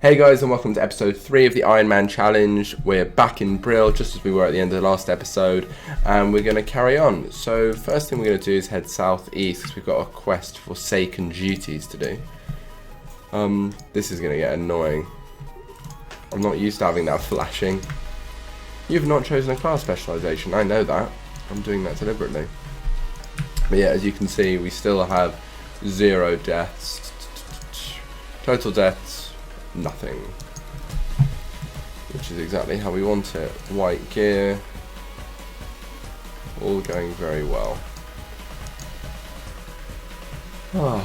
Hey guys, and welcome to episode 3 of the Ironman challenge. We're back in Brill just as we were at the end of the last episode, and we're going to carry on. So first thing we're going to do is head southeast because we've got a quest for Forsaken Duties to do. This is going to get annoying. I'm not used to having that flashing. You've not chosen a class specialization, I know that. I'm doing that deliberately. But yeah, as you can see, we still have 0 deaths. Total deaths. Nothing, which is exactly how we want it. White gear, all going very well. I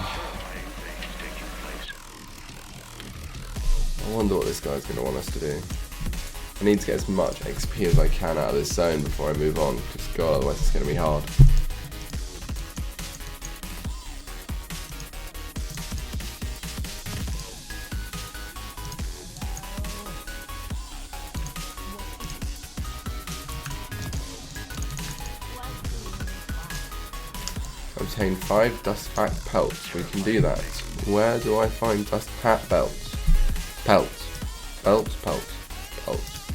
wonder what this guy's going to want us to do. I need to get as much XP as I can out of this zone before I move on, because God, otherwise it's going to be hard. Obtain 5 dust pack pelts. We can do that. Where do I find dust pack belts? Pelts. Belts, pelts. Pelts.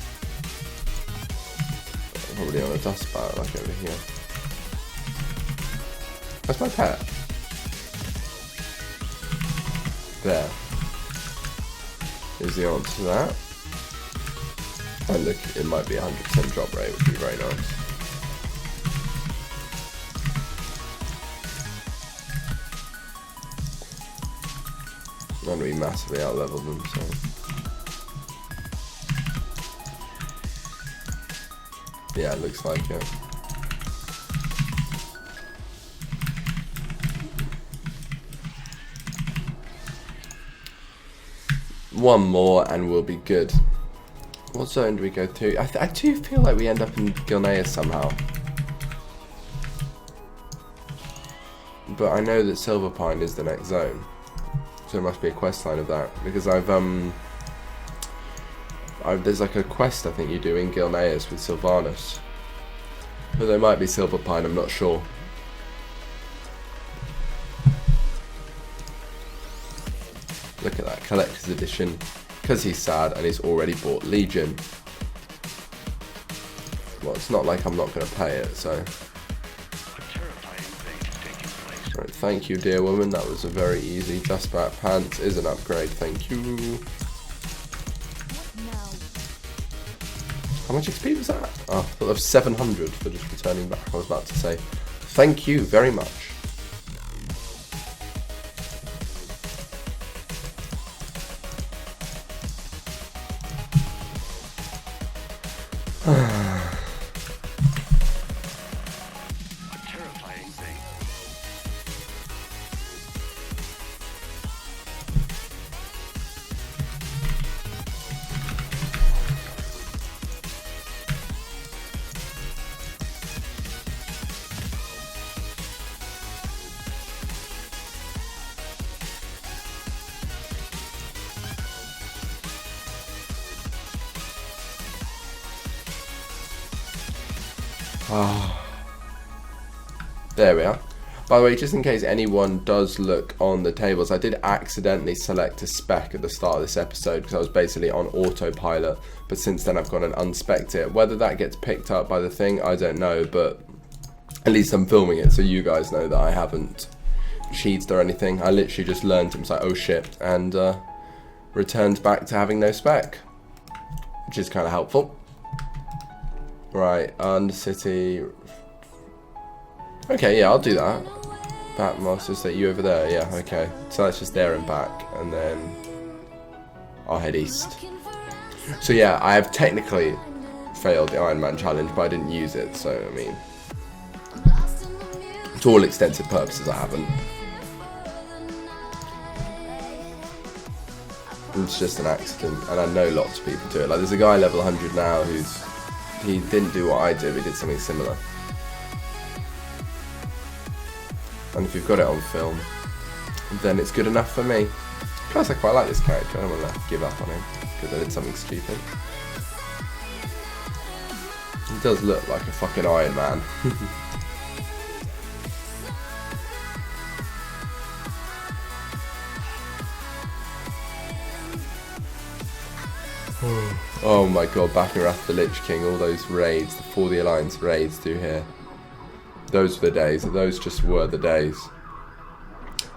Probably on a dust bat like over here. That's my pet. There. Is the answer to that. And look, it might be 100% drop rate, which would be very nice. And we massively out-leveled them, so... yeah, it looks like it. One more and we'll be good. What zone do we go to? I do feel like we end up in Gilneas somehow. But I know that Silverpine is the next zone. So there must be a quest line of that, because there's like a quest I think you do in Gilneas with Sylvanus, but there might be Silverpine, I'm not sure. Look at that collector's edition, because he's sad and he's already bought Legion. Well, it's not like I'm not going to pay it, so. Right, thank you, dear woman. That was a very easy. Dustbat pants is an upgrade. Thank you. How much XP was that? Oh, I thought that was 700 for just returning back. I was about to say thank you very much. There we are. By the way, just in case anyone does look on the tables, I did accidentally select a spec at the start of this episode because I was basically on autopilot, but since then I've gone and unspec'd it. Whether that gets picked up by the thing, I don't know, but at least I'm filming it so you guys know that I haven't cheated or anything. I literally just learned it, was like, oh shit, and returned back to having no spec, which is kind of helpful. Right, Undercity. Okay, yeah, I'll do that. Batmasters, that you over there? Yeah, okay. So that's just there and back, and then I'll head east. So yeah, I have technically failed the Ironman challenge, but I didn't use it, so I mean, to all extensive purposes, I haven't. It's just an accident, and I know lots of people do it. Like, there's a guy level 100 now he didn't do what I did, he did something similar. And if you've got it on film, then it's good enough for me. Plus, I quite like this character. I don't want to give up on him because I did something stupid. He does look like a fucking Iron Man. Oh my god, back in Wrath of the Lich King, all those raids, the For the Alliance raids through here. Those were the days, those just were the days.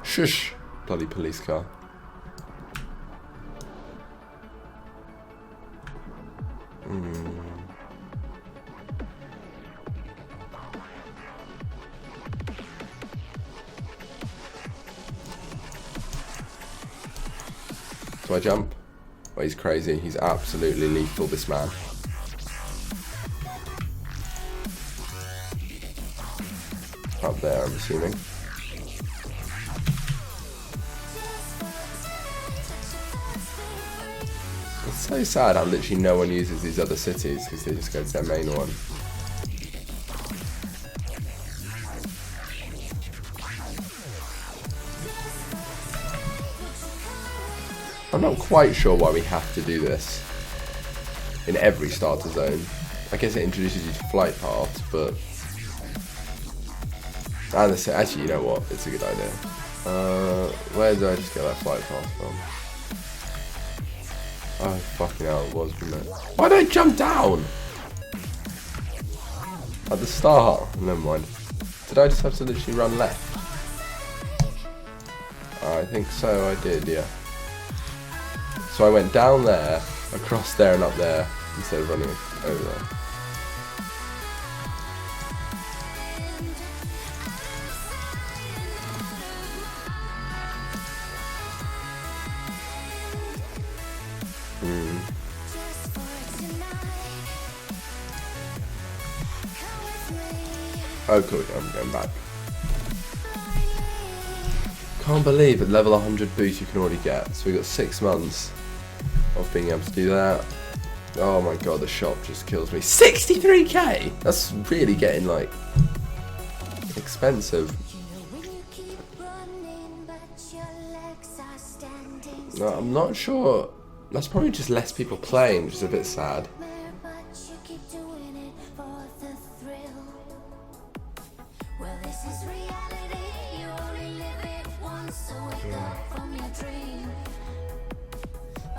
Shush! Bloody police car. Do I jump? Well, he's crazy. He's absolutely lethal, this man. Up there, I'm assuming. It's so sad how literally no one uses these other cities because they just go to their main one. I'm not quite sure why we have to do this in every starter zone. I guess it introduces you to flight paths, but actually, you know what? It's a good idea. Where did I just get that flight path from? Oh, fucking hell, it was, wasn't it? Why did I jump down? At the start? Never mind. Did I just have to literally run left? I think so, I did, yeah. So I went down there, across there and up there, instead of running over there. Oh cool, I'm going back. Can't believe at level 100 boost you can already get. So we got 6 months of being able to do that. Oh my god, the shop just kills me. 63k! That's really getting like expensive. No, I'm not sure. That's probably just less people playing, which is a bit sad.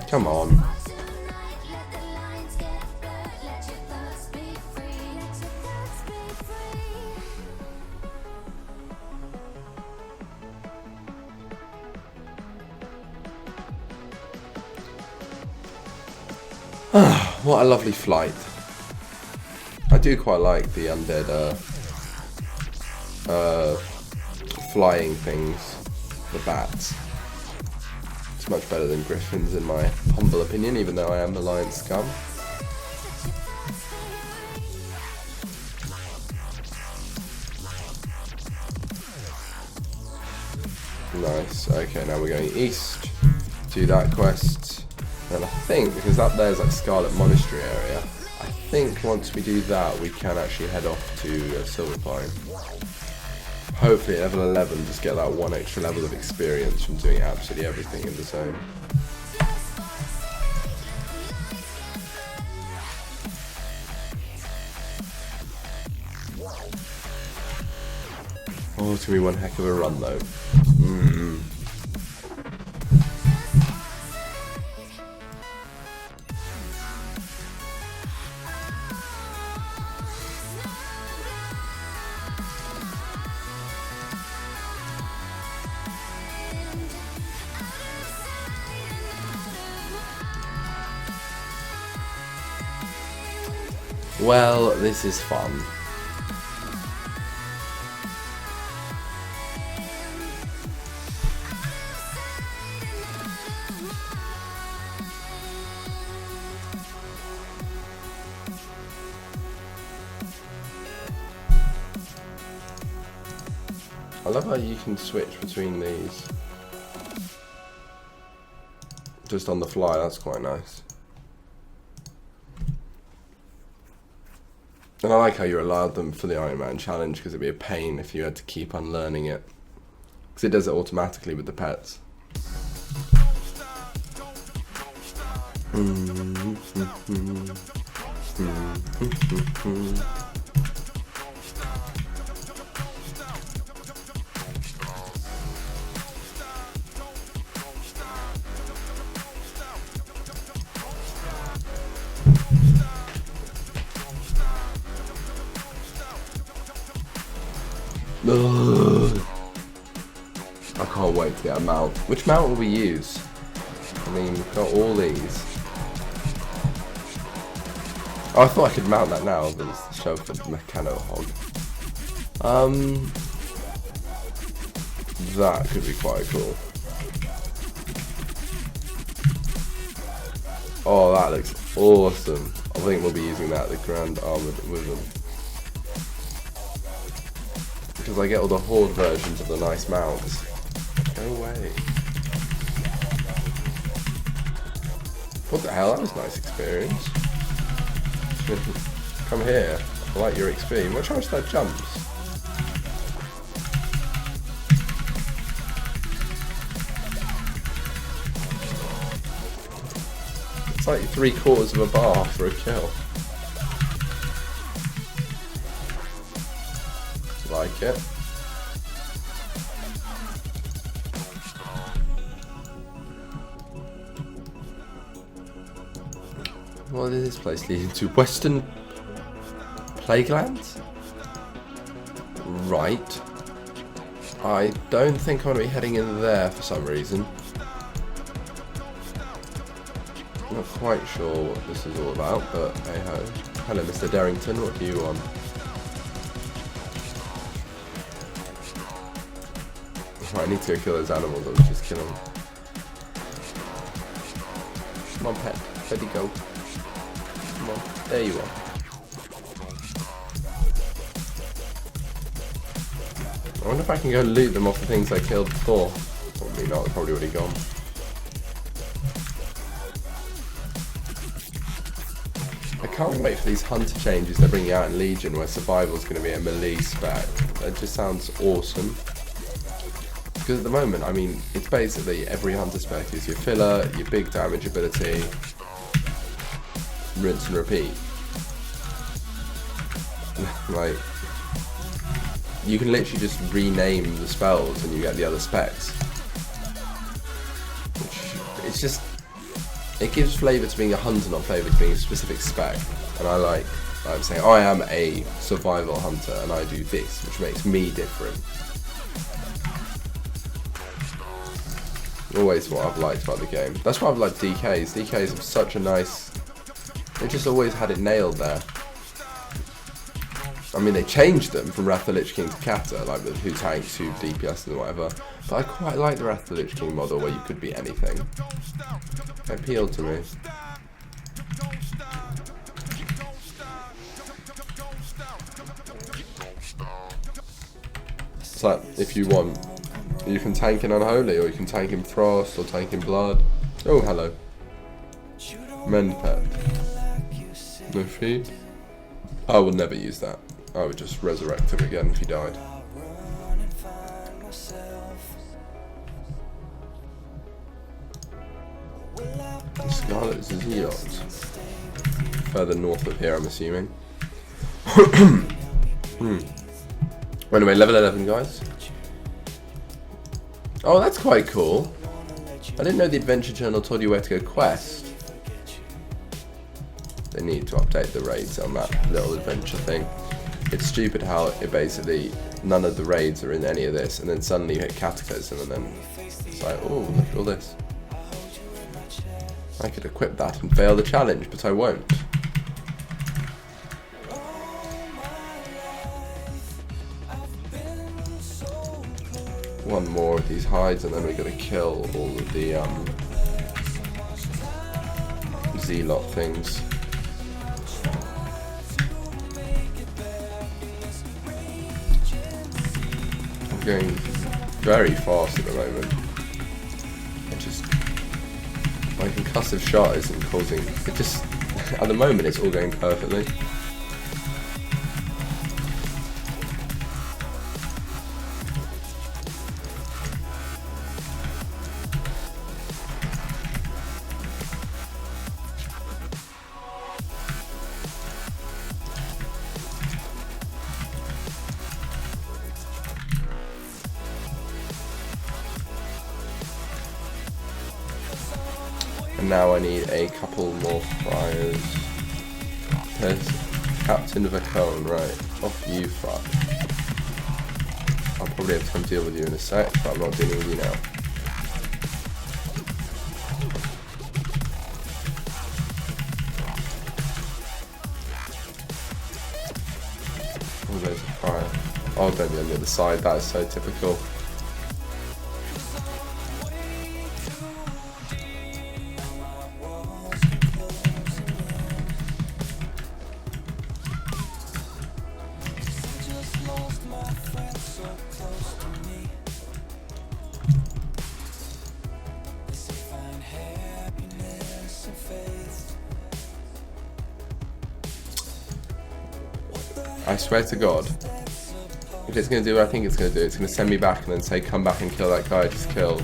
Come on. What a lovely flight. I do quite like the undead flying things, the bats. It's much better than griffins in my humble opinion, even though I am the lion scum. Nice, okay, now we're going east to that quest. And I think, because up there's like Scarlet Monastery area, I think once we do that we can actually head off to Silver Pine. Hopefully at level 11 just get that one extra level of experience from doing absolutely everything in the zone. Oh, it's going to be one heck of a run though. Well, this is fun. I love how you can switch between these just on the fly, that's quite nice. And I like how you allowed them for the Ironman challenge, because it'd be a pain if you had to keep unlearning it. Because it does it automatically with the pets. Ugh. I can't wait to get a mount. Which mount will we use? I mean, we've got all these. Oh, I thought I could mount that now, but it's the show for the Mechano Hog. That could be quite cool. Oh, that looks awesome. I think we'll be using that, the Grand Armored with them. Because I get all the Horde versions of the nice mounts. Go away. What the hell? That was a nice experience. Come here. I like your XP. Watch how much that jumps. It's like 3/4 of a bar for a kill. Like it. What is this place leading to? Western Plaguelands? Right. I don't think I'm going to be heading in there for some reason. Not quite sure what this is all about, but hey ho. Hello, Mr. Darrington, what do you want? Right, I need to go kill those animals, I was just killing them. Come on, pet. Where'd he go? Come on. There you are. I wonder if I can go loot them off the things I killed before. Probably not, they're probably already gone. I can't wait for these hunter changes they're bringing out in Legion where survival's going to be a melee spec. That just sounds awesome. Because at the moment, I mean, it's basically every hunter spec is your filler, your big damage ability, rinse and repeat. Like, you can literally just rename the spells and you get the other specs. Which, it's just, it gives flavour to being a hunter, not flavour to being a specific spec. And I like saying, I am a survival hunter and I do this, which makes me different. Always what I've liked about the game. That's why I've liked DKs. DKs have such a nice... They just always had it nailed there. I mean, they changed them from Wrath of the Lich King to Kata, like with 2 tanks, 2 DPS and whatever. But I quite like the Wrath of the Lich King model where you could be anything. It appealed to me. It's like, if you want, you can tank in Unholy, or you can tank in Frost, or tank in Blood. Oh, hello. Mend pet. No feed. I would never use that. I would just resurrect him again if he died. Scarlet Zealot. Further north of here, I'm assuming. Anyway, level 11, guys. Oh, that's quite cool. I didn't know the Adventure Journal told you where to go quest. They need to update the raids on that little adventure thing. It's stupid how it basically, none of the raids are in any of this, and then suddenly you hit Cataclysm, and then it's like, oh, look at all this. I could equip that and fail the challenge, but I won't. One more of these hides, and then we're going to kill all of the Zealot things. I'm going very fast at the moment. My concussive shot isn't causing... It just... At the moment it's all going perfectly. And now I need a couple more fires. There's Captain of a Cone, right. Off you fuck. I'll probably have to come deal with you in a sec, but I'm not dealing with you now. Oh, there's a fire. Oh, don't be on the other side, that is so typical. I swear to God, if it's going to do what I think it's going to do, it's going to send me back and then say come back and kill that guy I just killed.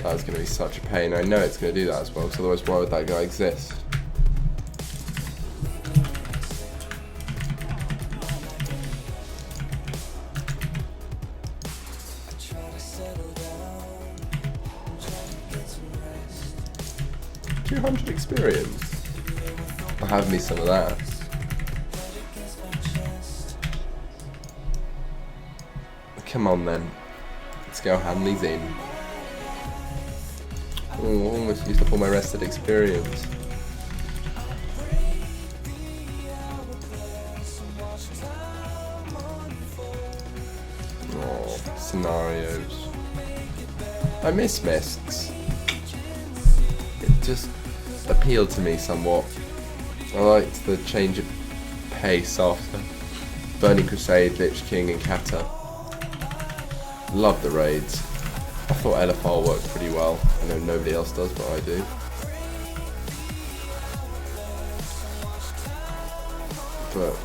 That's going to be such a pain. I know it's going to do that as well, because otherwise why would that guy exist? $200 experience. I'll have me some of that. Come on then, let's go hand these in. Oh, almost used up all my rested experience. Oh, scenarios. I miss mists. It just appealed to me somewhat. I liked the change of pace after Burning Crusade, Lich King and Kata. Love the raids. I thought LFR worked pretty well. I know nobody else does, but I do. But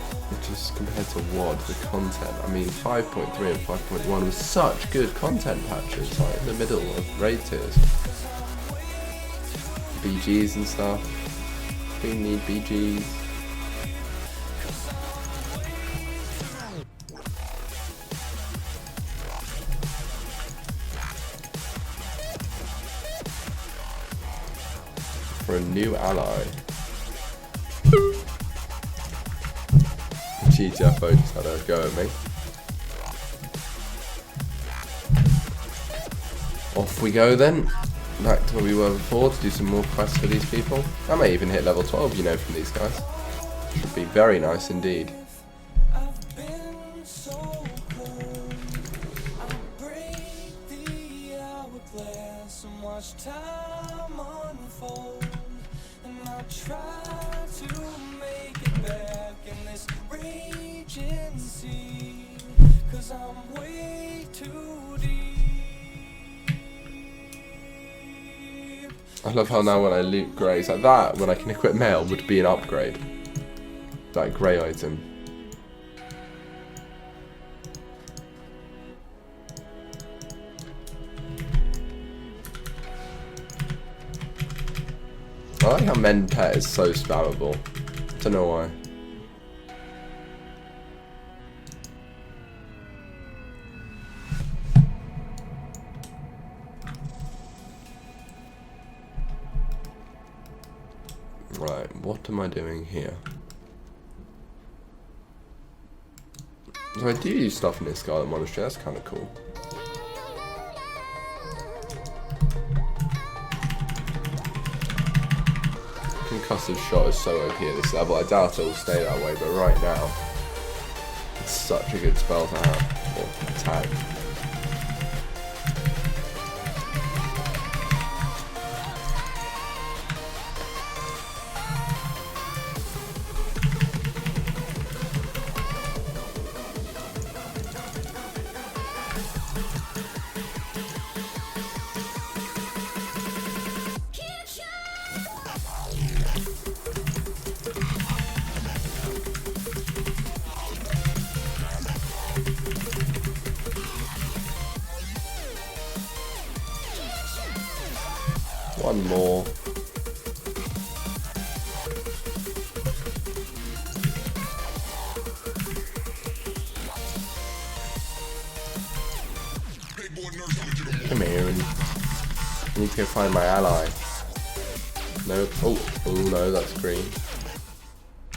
just compared to WOD, the content, I mean 5.3 and 5.1 was such good content patches, like in the middle of raid tiers. BGs and stuff. We need BGs. For a new ally. GTFO just had a go at me. Off we go then. Back to where we were before to do some more quests for these people. I may even hit level 12, you know, from these guys. Should be very nice indeed. I love how now when I loot greys like that, when I can equip mail, would be an upgrade. That grey item. I like how Mend Pet is so spammable. Don't know why. Right, what am I doing here? So I do use stuff in this Scarlet Monastery, that's kind of cool. Concussive shot is so OP at this level, I doubt it will stay that way, but right now, it's such a good spell to have, or tag. One more. Come here and I need to go find my ally. Nope. Oh no, that's green.